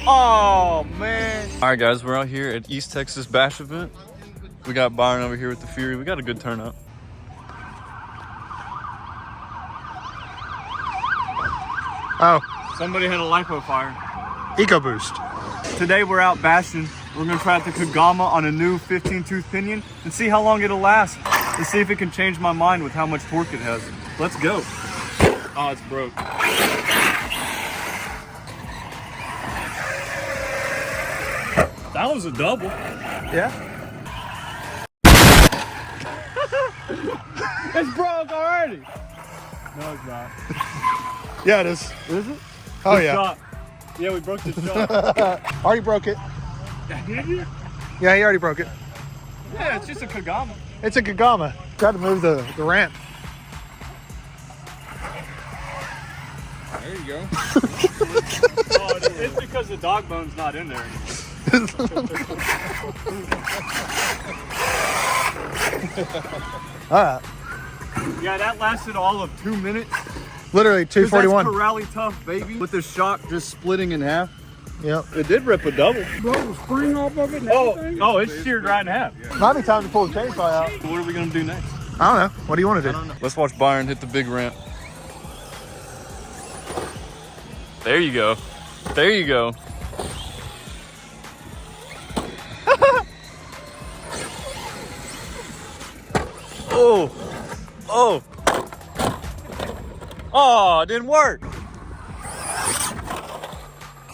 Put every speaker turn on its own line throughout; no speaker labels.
Oh, man. All right, guys, we're out here at East Texas Bash event. We got Ballen over here with the Fury. We got a good turnout.
Oh.
Somebody had a lipo fire.
EcoBoost.
Today we're out bashing. We're gonna try out the Kagama on a new 15-tooth pinion and see how long it'll last. And see if it can change my mind with how much torque it has. Let's go. Oh, it's broke. That was a double.
Yeah.
It's broke already. No, it's not.
Yeah, it is.
Is it?
Oh,
The
yeah.
shot. Yeah, we broke the shot.
Already broke it.
Did you?
Yeah, he already broke it.
Yeah, it's just a Kagama.
It's a Kagama. Got to move the ramp.
There you go. Oh, it's because the dog bone's not in there anymore.
All right.
Yeah, that lasted all of 2 minutes.
Literally 241.
That's Corrally tough, baby. With the shock just splitting in half.
Yep.
It did rip a double.
Blow the spring off of it and everything?
Oh, it's sheared right in half.
Might be time to pull the chainsaw out.
So what are we gonna do next?
I don't know. What do you want to do?
Let's watch Byron hit the big ramp. There you go. There you go. Oh. Oh. Oh, it didn't work.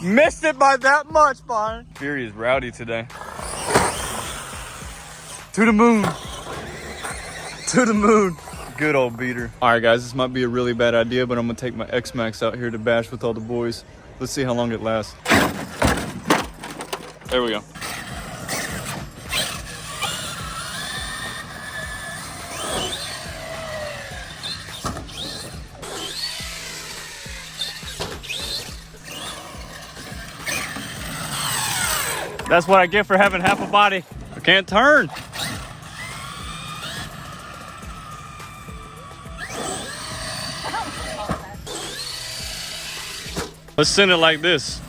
Missed it by that much, Byron. Fury is rowdy today. To the moon. To the moon. Good old beater. All right, guys, this might be a really bad idea, but I'm gonna take my X-Max out here to bash with all the boys. Let's see how long it lasts. There we go. That's what I get for having half a body. I can't turn. Let's send it like this.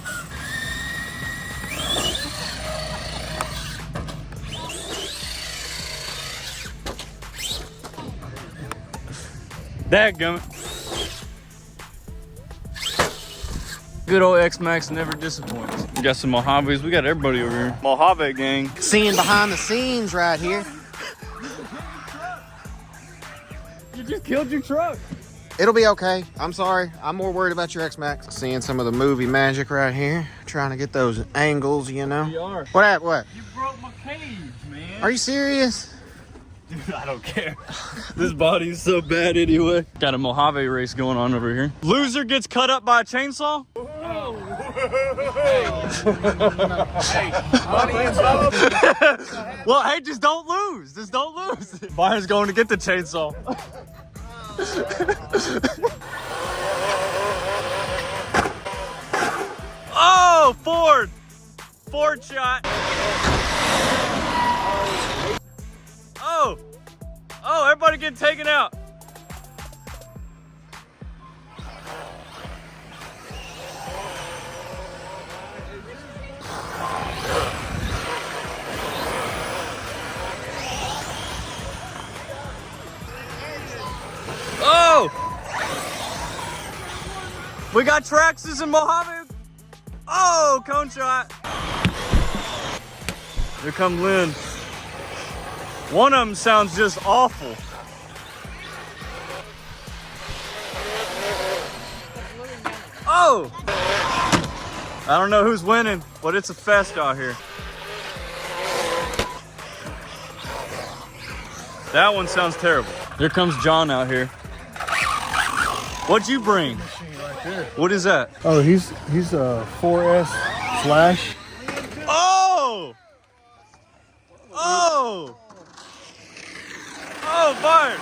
Dadgummit. Good old X-Max never disappoints. We got some Mojaves. We got everybody over here. Mojave gang.
Seeing behind the scenes right here.
You just killed your truck.
It'll be okay. I'm sorry. I'm more worried about your X-Max. Seeing some of the movie magic right here. Trying to get those angles, you know.
We are.
What happened? What?
You broke my cage, man.
Are you serious?
Dude, I don't care. This body's so bad anyway. Got a Mojave race going on over here. Loser gets cut up by a chainsaw? Well, hey, just don't lose. Just don't lose. Byron's going to get the chainsaw. Oh, Ford. Ford shot. Oh. Oh, everybody getting taken out. Oh! We got Traxxas and Mojave. Oh, cone shot. Here come Lynn. One of them sounds just awful. Oh! I don't know who's winning, but it's a fest out here. That one sounds terrible. Here comes John out here. What'd you bring? What is that?
Oh, he's a 4S Flash.
Oh! Oh! Oh, Bart!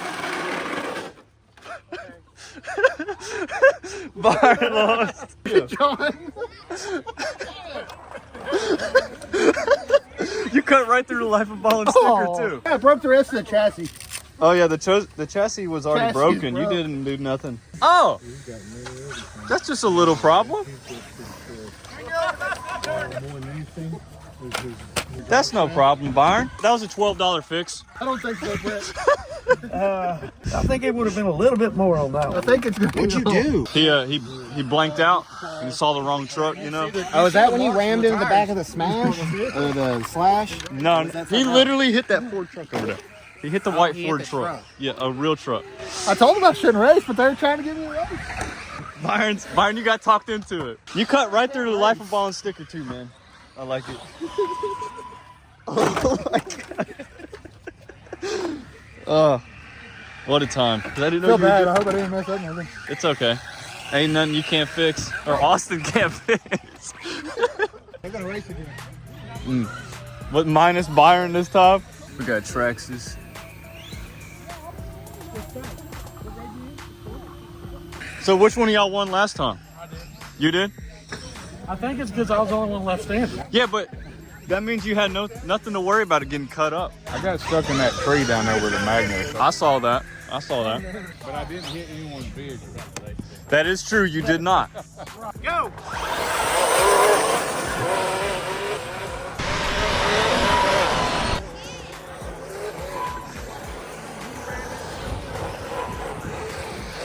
Bart lost.
John.
You cut right through the Life of Ballen sticker too.
Yeah, I broke the rest of the chassis.
Oh yeah, the chassis was already
Chassis
broken.
broke.
You didn't do nothing. Oh! That's just a little problem.
more than anything is his
That's no problem, Byron. That was a $12 fix.
I don't think so, Brett.
I think it would have been a little bit more on that
I
one.
think it's good.
What'd you do?
He blanked out. He saw the wrong truck, you know?
Oh, is that when you rammed into the back of the smash? Or the slash?
No, he literally hit that Ford truck over there. He hit the white
he hit
Ford
the
truck.
truck.
Yeah, a real truck.
I told them I shouldn't race, but they were trying to give me a race.
Byron, you got talked into it. You cut right through the Life of Ballen sticker too, man. I like it. Oh my God. What a time. I didn't know
Feel
you were
bad.
doing-
I hope I didn't mess up nothing.
It's okay. Ain't nothing you can't fix, or Austin can't fix.
They're gonna race again.
But minus Byron this time. We got Traxxas. So which one of y'all won last time?
I did.
You did?
I think it's because I was the only one left standing.
Yeah, but that means you had nothing to worry about it getting cut up.
I got stuck in that tree down there with a magnet.
I saw that.
But I didn't hit anyone's vehicle.
That is true. You did not.
Go!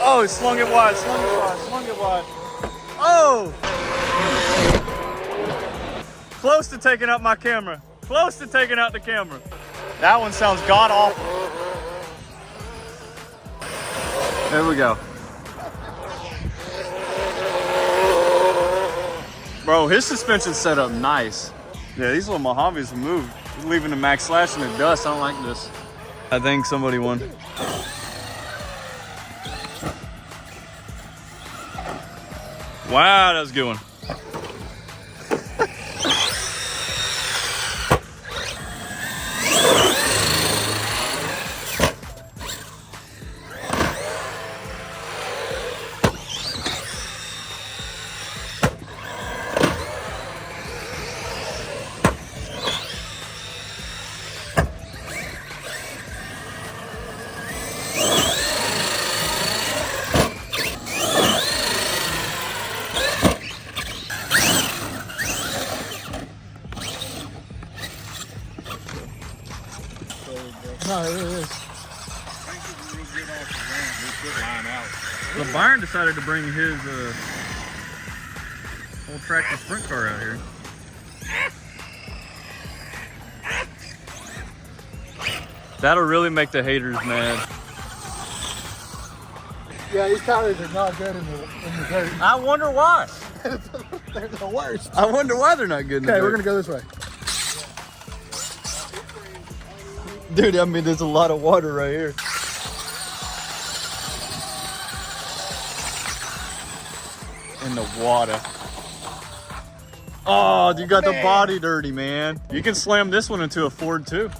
Oh, he slung it wide. Oh! Close to taking out my camera. Close to taking out the camera. That one sounds god awful. There we go. Bro, his suspension's set up nice. Yeah, these little Mojaves moved. He's leaving the max slash in the dust. I don't like this. I think somebody won. Wow, that was a good one.
No, it is.
Well, Byron decided to bring his old Traxxas sprint car out here. That'll really make the haters mad.
Yeah, these tires are not good in the dirt.
I wonder why.
They're the worst.
I wonder why they're not good in the
Okay, we're
dirt.
gonna go this way.
Dude, I mean, there's a lot of water right here. In the water. Oh, you got the body dirty, man. You can slam this one into a Ford too.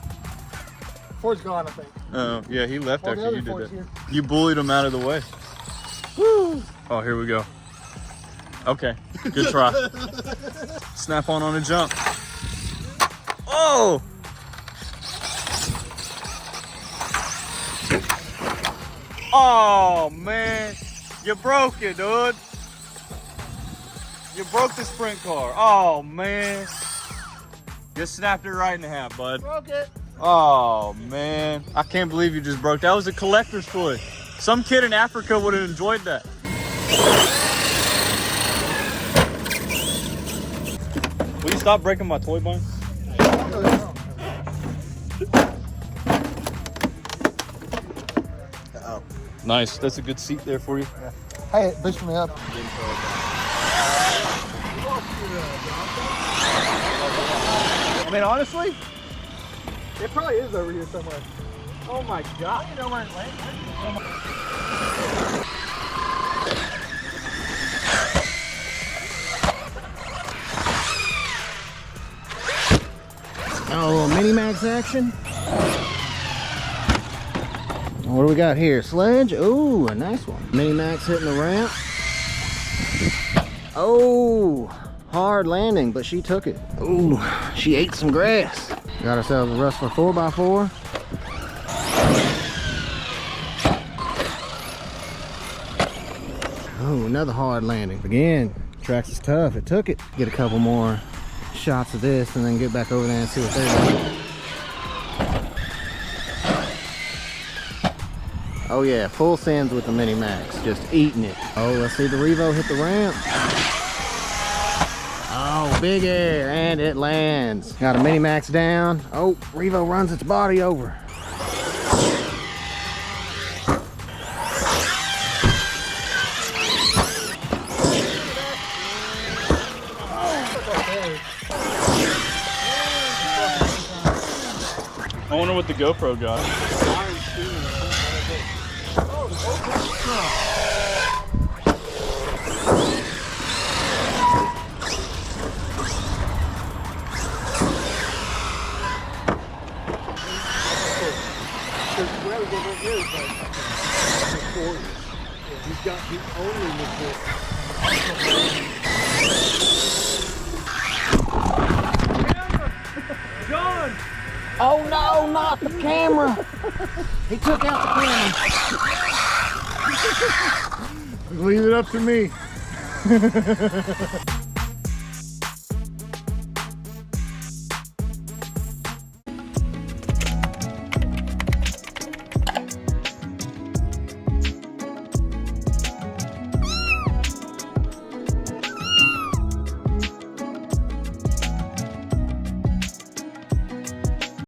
Ford's gone, I think.
Oh, yeah, he left
Oh, the
after
other
you did
Ford's
that.
here.
You bullied him out of the way. Woo! Oh, here we go. Okay, good try. Snap on a jump. Oh! Oh, man. You broke it, dude. You broke the sprint car. Oh, man. You snapped it right in half, bud.
Broke it.
Oh, man. I can't believe you just broke that. That was a collector's toy. Some kid in Africa would have enjoyed that. Will you stop breaking my toy barn? Nice. That's a good seat there for you.
Hey, it boosted me up.
I mean, honestly,
It probably is over here somewhere.
oh my God.
You know where it went?
Oh, a little mini max action. What do we got here? Sledge. Ooh, a nice one. Mini max hitting the ramp. Oh, hard landing, but she took it. Ooh, she ate some grass. Got ourselves a Rustler 4x4. Oh, another hard landing. Again, Traxxas is tough. It took it. Get a couple more shots of this and then get back over there and see what they're doing. Oh yeah, full sends with the Mini Max, just eating it. Oh, let's see the Revo hit the ramp. Oh, big air, and it lands. Got a Mini Max down. Oh, Revo runs its body over.
I wonder what the GoPro got. John!
Oh no, not the camera. He took out the camera.
Leave it up to me.